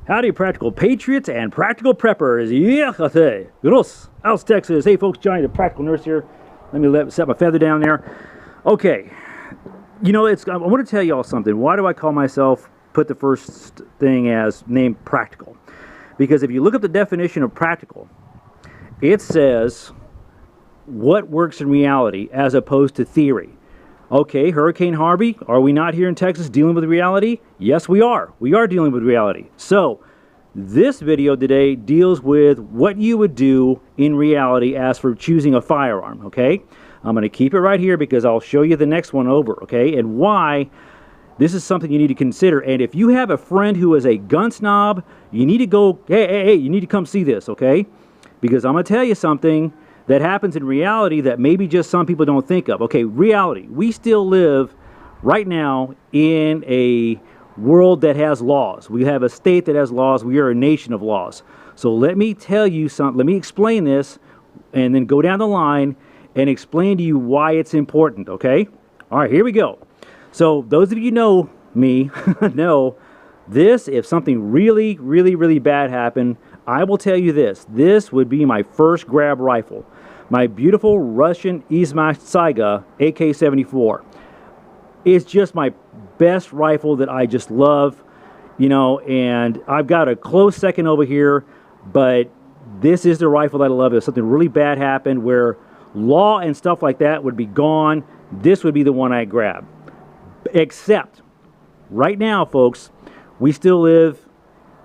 Howdy, practical patriots and practical preppers. Yeah, Gross, aus Texas. Hey, folks, Johnny, the practical nurse here. Let me set my feather down there. Okay, you know, I want to tell you all something. Why do I call myself, put the first thing as name practical? Because if you look up the definition of practical, it says what works in reality as opposed to theory. Okay, Hurricane Harvey, are we not here in Texas dealing with reality? Yes, we are. We are dealing with reality. So, this video today deals with what you would do in reality as for choosing a firearm, okay? I'm going to keep it right here because I'll show you the next one over, okay? And why this is something you need to consider. And if you have a friend who is a gun snob, you need to go, hey, you need to come see this, okay? Because I'm going to tell you something that happens in reality that maybe just some people don't think of. Okay, reality. We still live right now in a world that has laws. We have a state that has laws. We are a nation of laws. So let me tell you something. Let me explain this and then go down the line and explain to you why it's important, okay? All right, here we go. So those of you know me know this, if something really, really, really bad happened, I will tell you this. This would be my first grab rifle. My beautiful Russian Izmash Saiga AK-74. It's just my best rifle that I just love, you know, and I've got a close second over here, but this is the rifle that I love. If something really bad happened where law and stuff like that would be gone, this would be the one I grab. Except, right now, folks, we still live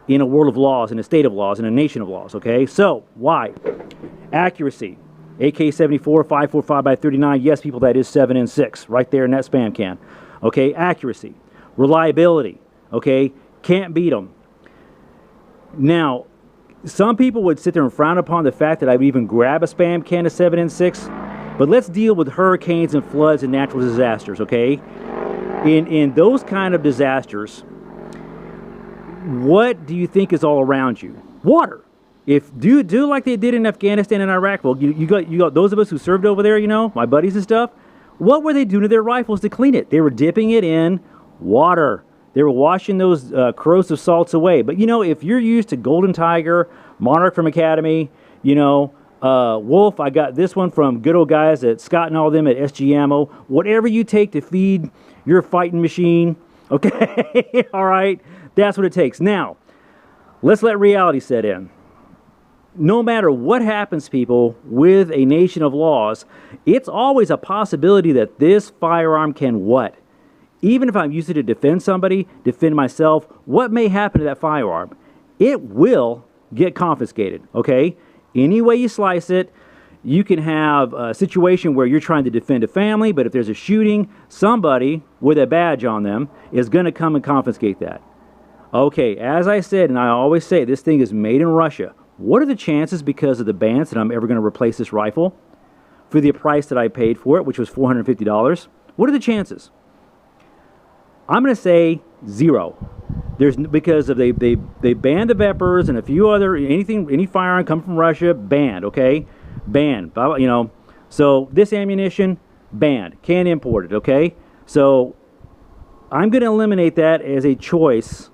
in a world of laws, in a state of laws, in a nation of laws, okay? So, why? Accuracy. AK-74, 545x39. Yes, people, that is 7 and 6. Right there in that spam can. Okay, accuracy. Reliability. Okay, can't beat them. Now, some people would sit there and frown upon the fact that I would even grab a spam can of 7 and 6. But let's deal with hurricanes and floods and natural disasters, okay? In those kind of disasters, what do you think is all around you? Water. If do like they did in Afghanistan and Iraq, well, you got those of us who served over there, you know, my buddies and stuff. What were they doing to their rifles to clean it? They were dipping it in water. They were washing those corrosive salts away. But you know, if you're used to Golden Tiger, Monarch from Academy, you know, Wolf, I got this one from good old guys at Scott and all them at SG Ammo. Whatever you take to feed your fighting machine, okay, all right, that's what it takes. Now, let's let reality set in. No matter what happens, people, with a nation of laws, it's always a possibility that this firearm can what? Even if I'm using it to defend somebody, defend myself, what may happen to that firearm? It will get confiscated, okay? Any way you slice it, you can have a situation where you're trying to defend a family, but if there's a shooting, somebody with a badge on them is going to come and confiscate that. Okay, as I said, and I always say, this thing is made in Russia. What are the chances, because of the bans, that I'm ever going to replace this rifle for the price that I paid for it, which was $450? What are the chances? I'm going to say 0. Because of they banned the Veprs and a few other, any firearm come from Russia, banned, okay? Banned, you know. So this ammunition, banned. Can't import it, okay? So I'm going to eliminate that as a choice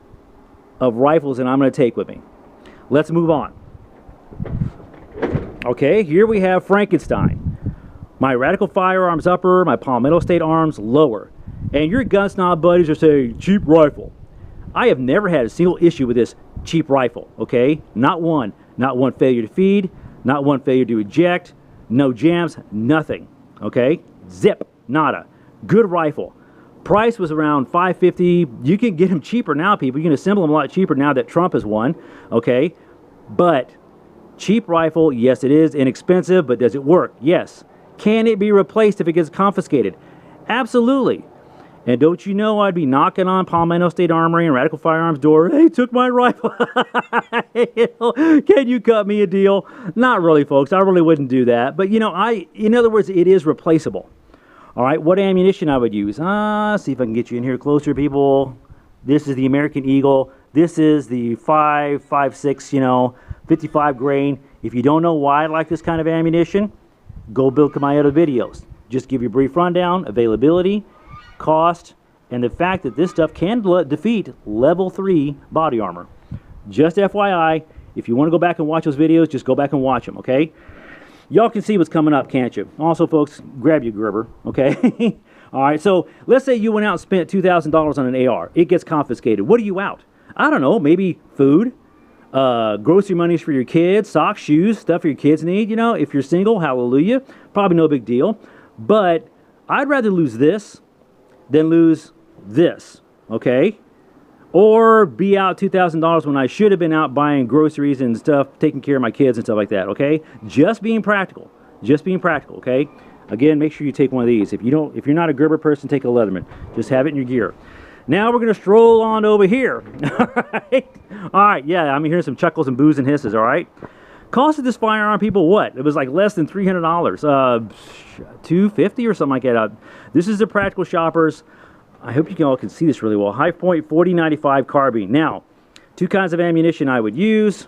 of rifles that I'm going to take with me. Let's move on. Okay, here we have Frankenstein. My Radical Firearms upper, my Palmetto State Arms lower. And your gun snob buddies are saying, cheap rifle. I have never had a single issue with this cheap rifle, okay? Not one. Not one failure to feed, not one failure to eject, no jams, nothing, okay? Zip, nada. Good rifle. Price was around $550. You can get them cheaper now, people. You can assemble them a lot cheaper now that Trump has won, okay? But cheap rifle, yes, it is inexpensive, but does it work? Yes. Can it be replaced if it gets confiscated? Absolutely. And don't you know I'd be knocking on Palmetto State Armory and Radical Firearms door, hey, took my rifle. Can you cut me a deal? Not really, folks. I really wouldn't do that. But, you know, in other words, it is replaceable. All right, what ammunition I would use? See if I can get you in here closer, people. This is the American Eagle. This is the 5.56, you know, 55 grain. If you don't know why I like this kind of ammunition, go look at my other videos. Just give you a brief rundown, availability, cost, and the fact that this stuff can defeat level 3 body armor. Just FYI, if you want to go back and watch those videos, just go back and watch them, okay? Y'all can see what's coming up, can't you? Also, folks, grab your Gerber, okay? All right, so let's say you went out and spent $2,000 on an AR. It gets confiscated. What are you out? I don't know, maybe food, grocery monies for your kids, socks, shoes, stuff your kids need. You know, if you're single, hallelujah, probably no big deal. But I'd rather lose this than lose this, okay? Or be out $2,000 when I should have been out buying groceries and stuff, taking care of my kids and stuff like that, okay? Just being practical. Just being practical, okay? Again, make sure you take one of these. If you're not a Gerber person, take a Leatherman. Just have it in your gear. Now we're going to stroll on over here. All right, yeah, I'm hearing some chuckles and boos and hisses, all right? Cost of this firearm, people, what? It was like less than $300, $250 or something like that. This is the Practical Shoppers. I hope you all can see this really well. High Point 4095 carbine. Now, two kinds of ammunition I would use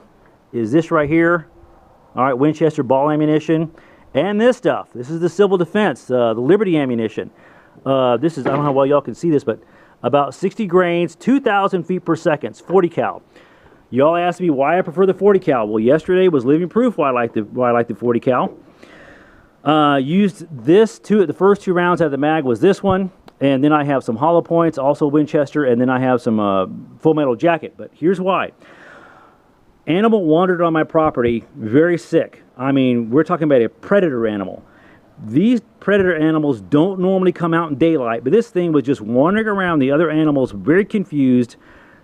is this right here. All right, Winchester ball ammunition. And this stuff. This is the Civil Defense, the Liberty ammunition. This is, I don't know how well y'all can see this, but about 60 grains, 2,000 feet per second, 40 cal. Y'all asked me why I prefer the 40 cal. Well, yesterday was living proof why I like the 40 cal. Used this the first two rounds out of the mag was this one, and then I have some hollow points, also Winchester, and then I have some Full Metal Jacket. But here's why. Animal wandered on my property, very sick. I mean, we're talking about a predator animal. These predator animals don't normally come out in daylight, but this thing was just wandering around the other animals, very confused,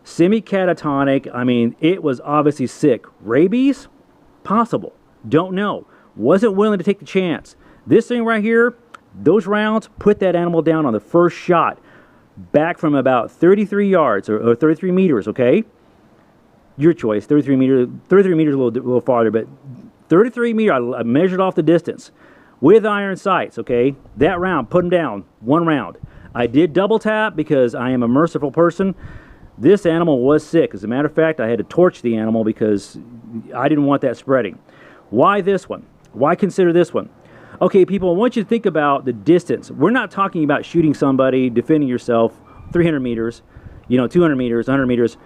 semi-catatonic. I mean, it was obviously sick. Rabies? Possible. Don't know. Wasn't willing to take the chance. This thing right here, those rounds put that animal down on the first shot, back from about 33 yards or 33 meters, okay? Your choice. 33 meters a little farther, but 33 meters, I measured off the distance with iron sights, okay? That round, put him down, one round. I did double tap because I am a merciful person. This animal was sick. As a matter of fact, I had to torch the animal because I didn't want that spreading. Why this one? Why consider this one? Okay, people, I want you to think about the distance. We're not talking about shooting somebody, defending yourself, 300 meters, 200 meters, 100 meters.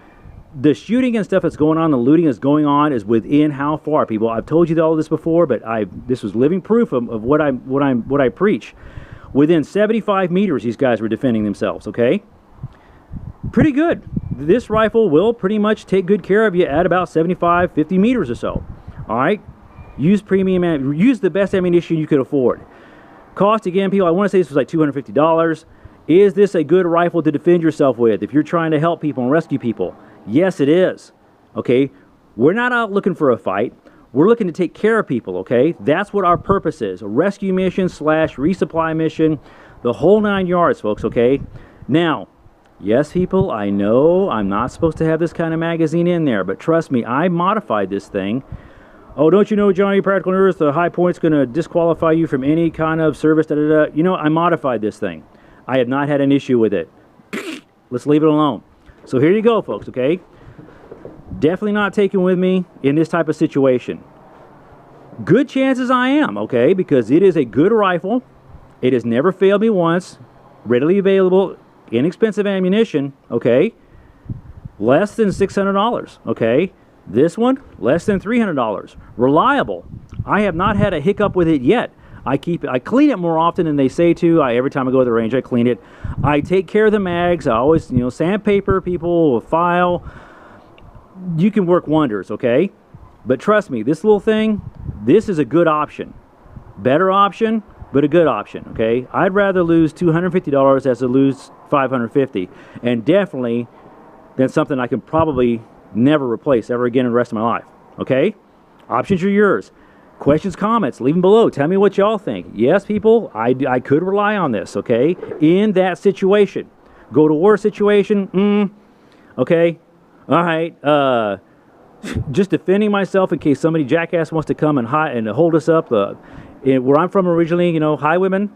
The shooting and stuff that's going on, the looting that's going on is within how far, people. I've told you all this before, but this was living proof of what I preach. Within 75 meters, these guys were defending themselves, okay? Pretty good. This rifle will pretty much take good care of you at about 75, 50 meters or so. All right? Use the best ammunition you could afford. Cost, again, people, I want to say this was like $250. Is this a good rifle to defend yourself with if you're trying to help people and rescue people? Yes, it is. Okay? We're not out looking for a fight. We're looking to take care of people, okay? That's what our purpose is. A rescue mission / resupply mission. The whole 9 yards, folks, okay? Now, yes, people, I know I'm not supposed to have this kind of magazine in there, but trust me, I modified this thing. Oh, don't you know, Johnny Practical Nurse, the high point's going to disqualify you from any kind of service, da-da-da. You know, I modified this thing. I have not had an issue with it. Let's leave it alone. So here you go, folks, okay? Definitely not taken with me in this type of situation. Good chances I am, okay? Because it is a good rifle. It has never failed me once. Readily available, inexpensive ammunition, okay? Less than $600, okay? This one, less than $300. Reliable. I have not had a hiccup with it yet. I clean it more often than they say to. Every time I go to the range, I clean it. I take care of the mags. I always, sandpaper, people, file. You can work wonders, okay? But trust me, this little thing, this is a good option. Better option, but a good option, okay? I'd rather lose $250 as to lose $550. And definitely, than something I can probably never replace ever again in the rest of my life, okay? Options are yours. Questions, comments, leave them below. Tell me what y'all think. Yes, people, I could rely on this, okay? In that situation. Go to war situation, okay? All right, just defending myself in case somebody jackass wants to come and hold us up. Where I'm from originally, highwaymen,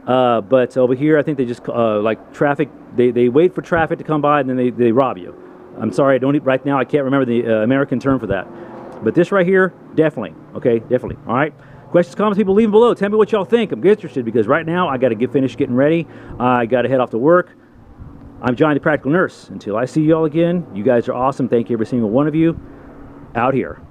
but over here I think they just, like traffic, they wait for traffic to come by and then they rob you. I'm sorry, right now I can't remember the American term for that. But this right here, definitely, okay, definitely, all right? Questions, comments, people, leave them below. Tell me what y'all think. I'm interested because right now I got to get finished getting ready. I got to head off to work. I'm Johnny the Practical Nurse. Until I see you all again, you guys are awesome. Thank you, every single one of you. Out here.